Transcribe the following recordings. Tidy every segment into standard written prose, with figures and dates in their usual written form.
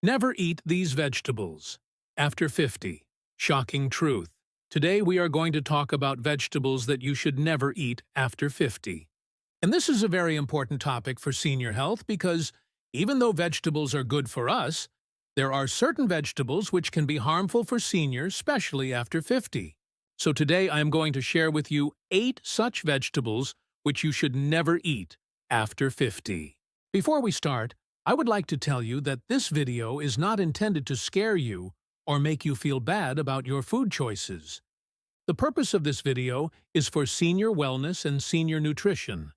Never eat these vegetables. After 50. Shocking truth. Today we are going to talk about vegetables that you should never eat after 50. And this is a very important topic for senior health because even though vegetables are good for us, there are certain vegetables which can be harmful for seniors, especially after 50. So today I am going to share with you 8 such vegetables which you should never eat after 50. Before we start, I would like to tell you that this video is not intended to scare you or make you feel bad about your food choices. The purpose of this video is for senior wellness and senior nutrition,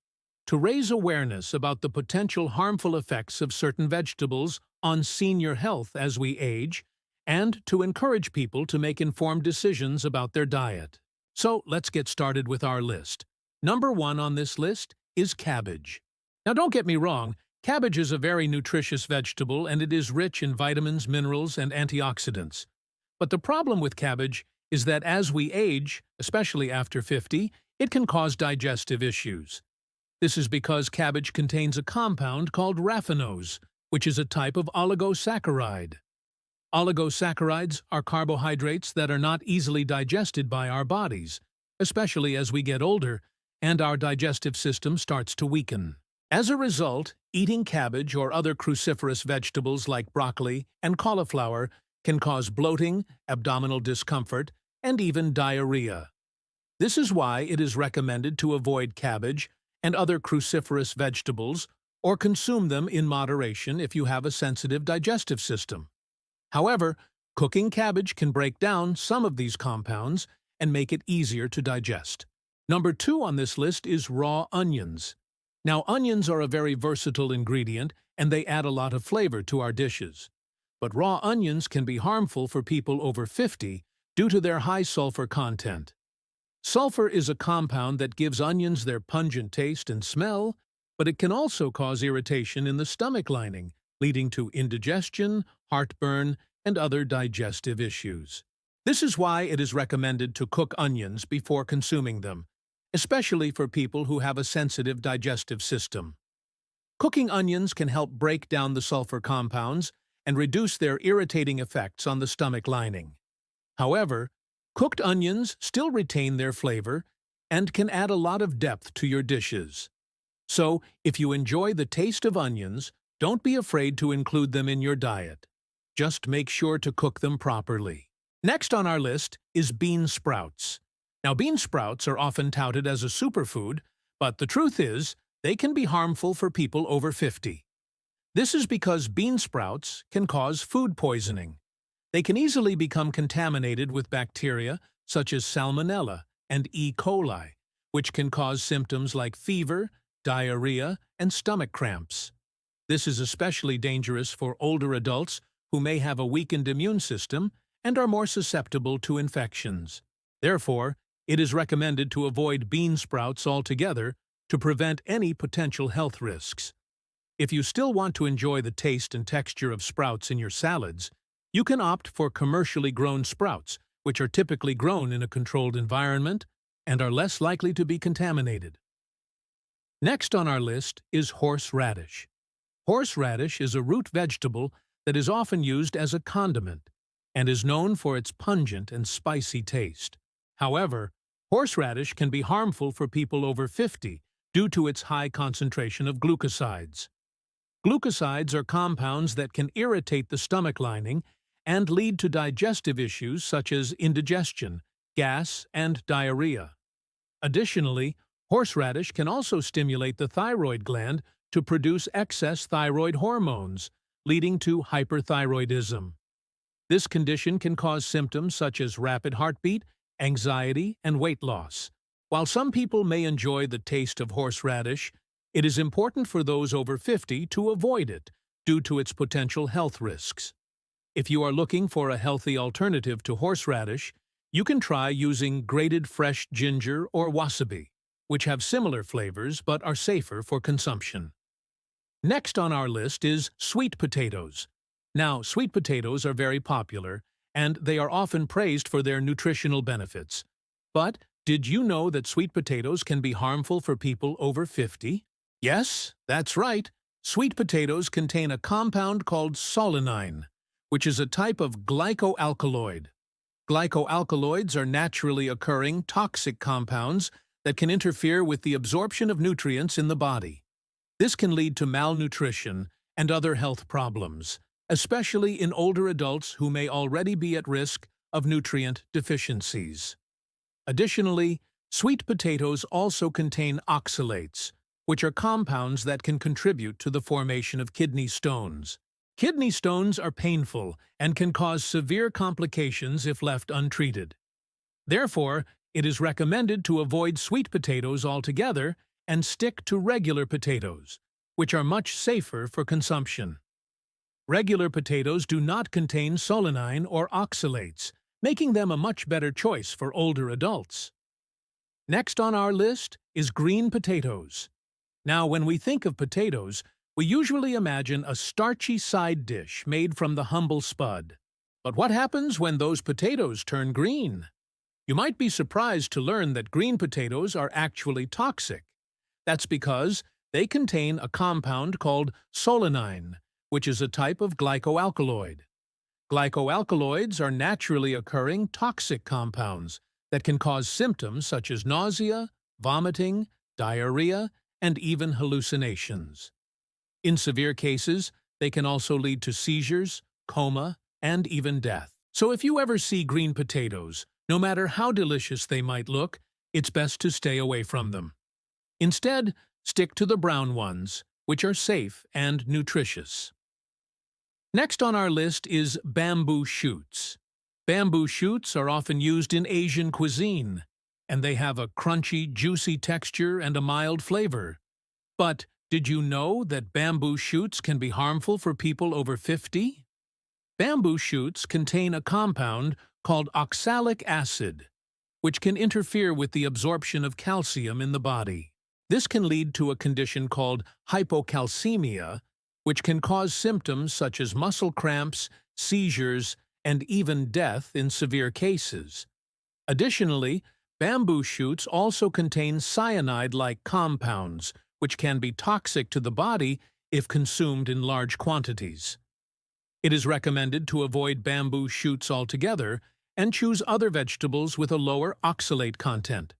to raise awareness about the potential harmful effects of certain vegetables on senior health as we age, and to encourage people to make informed decisions about their diet. So let's get started with our list. Number 1 on this list is cabbage. Now don't get me wrong, cabbage is a very nutritious vegetable and it is rich in vitamins, minerals, and antioxidants. But the problem with cabbage is that as we age, especially after 50, it can cause digestive issues. This is because cabbage contains a compound called raffinose, which is a type of oligosaccharide. Oligosaccharides are carbohydrates that are not easily digested by our bodies, especially as we get older and our digestive system starts to weaken. As a result, eating cabbage or other cruciferous vegetables like broccoli and cauliflower can cause bloating, abdominal discomfort, and even diarrhea. This is why it is recommended to avoid cabbage and other cruciferous vegetables or consume them in moderation if you have a sensitive digestive system. However, cooking cabbage can break down some of these compounds and make it easier to digest. Number 2 on this list is raw onions. Now, onions are a very versatile ingredient and they add a lot of flavor to our dishes. But raw onions can be harmful for people over 50 due to their high sulfur content. Sulfur is a compound that gives onions their pungent taste and smell, but it can also cause irritation in the stomach lining, leading to indigestion, heartburn, and other digestive issues. This is why it is recommended to cook onions before consuming them, especially for people who have a sensitive digestive system. Cooking onions can help break down the sulfur compounds and reduce their irritating effects on the stomach lining. However, cooked onions still retain their flavor and can add a lot of depth to your dishes. So, if you enjoy the taste of onions, don't be afraid to include them in your diet. Just make sure to cook them properly. Next on our list is bean sprouts. Now, bean sprouts are often touted as a superfood, but the truth is, they can be harmful for people over 50. This is because bean sprouts can cause food poisoning. They can easily become contaminated with bacteria such as Salmonella and E. coli, which can cause symptoms like fever, diarrhea, and stomach cramps. This is especially dangerous for older adults who may have a weakened immune system and are more susceptible to infections. Therefore, it is recommended to avoid bean sprouts altogether to prevent any potential health risks. If you still want to enjoy the taste and texture of sprouts in your salads, you can opt for commercially grown sprouts, which are typically grown in a controlled environment and are less likely to be contaminated. Next on our list is horseradish. Horseradish is a root vegetable that is often used as a condiment and is known for its pungent and spicy taste. However, horseradish can be harmful for people over 50 due to its high concentration of glucosides. Glucosides are compounds that can irritate the stomach lining and lead to digestive issues such as indigestion, gas, and diarrhea. Additionally, horseradish can also stimulate the thyroid gland to produce excess thyroid hormones, leading to hyperthyroidism. This condition can cause symptoms such as rapid heartbeat, anxiety, and weight loss. While some people may enjoy the taste of horseradish, it is important for those over 50 to avoid it due to its potential health risks. If you are looking for a healthy alternative to horseradish, you can try using grated fresh ginger or wasabi, which have similar flavors but are safer for consumption. Next on our list is sweet potatoes. Now, sweet potatoes are very popular, and they are often praised for their nutritional benefits. But did you know that sweet potatoes can be harmful for people over 50? Yes, that's right. Sweet potatoes contain a compound called solanine. which is a type of glycoalkaloid. Glycoalkaloids are naturally occurring toxic compounds that can interfere with the absorption of nutrients in the body. This can lead to malnutrition and other health problems, especially in older adults who may already be at risk of nutrient deficiencies. Additionally, sweet potatoes also contain oxalates, which are compounds that can contribute to the formation of kidney stones. Kidney stones are painful and can cause severe complications if left untreated. Therefore, it is recommended to avoid sweet potatoes altogether and stick to regular potatoes, which are much safer for consumption. Regular potatoes do not contain solanine or oxalates, making them a much better choice for older adults. Next on our list is green potatoes. Now, when we think of potatoes, we usually imagine a starchy side dish made from the humble spud. But what happens when those potatoes turn green? You might be surprised to learn that green potatoes are actually toxic. That's because they contain a compound called solanine, which is a type of glycoalkaloid. Glycoalkaloids are naturally occurring toxic compounds that can cause symptoms such as nausea, vomiting, diarrhea, and even hallucinations. In severe cases, they can also lead to seizures, coma, and even death. So if you ever see green potatoes, no matter how delicious they might look, it's best to stay away from them. Instead, stick to the brown ones, which are safe and nutritious. Next on our list is bamboo shoots. Bamboo shoots are often used in Asian cuisine, and they have a crunchy, juicy texture and a mild flavor. But did you know that bamboo shoots can be harmful for people over 50? Bamboo shoots contain a compound called oxalic acid, which can interfere with the absorption of calcium in the body. This can lead to a condition called hypocalcemia, which can cause symptoms such as muscle cramps, seizures, and even death in severe cases. Additionally, bamboo shoots also contain cyanide-like compounds, which can be toxic to the body if consumed in large quantities. It is recommended to avoid bamboo shoots altogether and choose other vegetables with a lower oxalate content.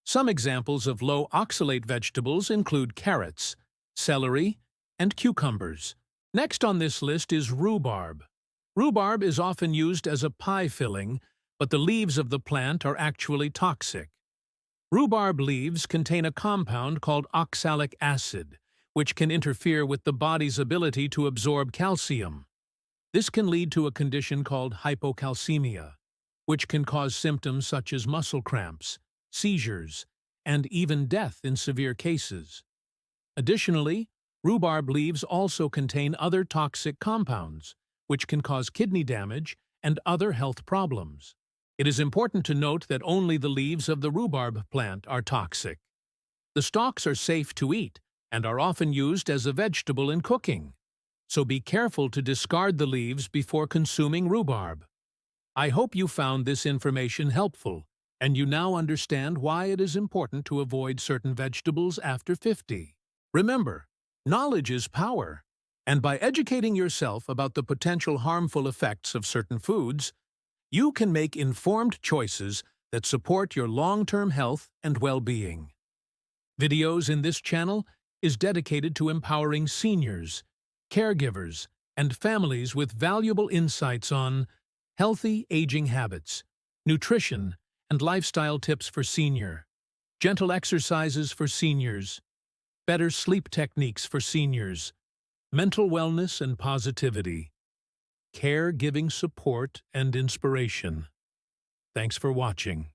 Some examples of low oxalate vegetables include carrots, celery, and cucumbers. Next on this list is rhubarb. Rhubarb is often used as a pie filling, but the leaves of the plant are actually toxic. Rhubarb leaves contain a compound called oxalic acid, which can interfere with the body's ability to absorb calcium. This can lead to a condition called hypocalcemia, which can cause symptoms such as muscle cramps, seizures, and even death in severe cases. Additionally, rhubarb leaves also contain other toxic compounds, which can cause kidney damage and other health problems. It is important to note that only the leaves of the rhubarb plant are toxic. The stalks are safe to eat and are often used as a vegetable in cooking, so be careful to discard the leaves before consuming rhubarb. I hope you found this information helpful, and you now understand why it is important to avoid certain vegetables after 50. Remember, knowledge is power, and by educating yourself about the potential harmful effects of certain foods, you can make informed choices that support your long-term health and well-being. Videos in this channel is dedicated to empowering seniors, caregivers, and families with valuable insights on healthy aging habits, nutrition, and lifestyle tips for senior, gentle exercises for seniors, better sleep techniques for seniors, mental wellness and positivity, care-giving support and inspiration. Thanks for watching.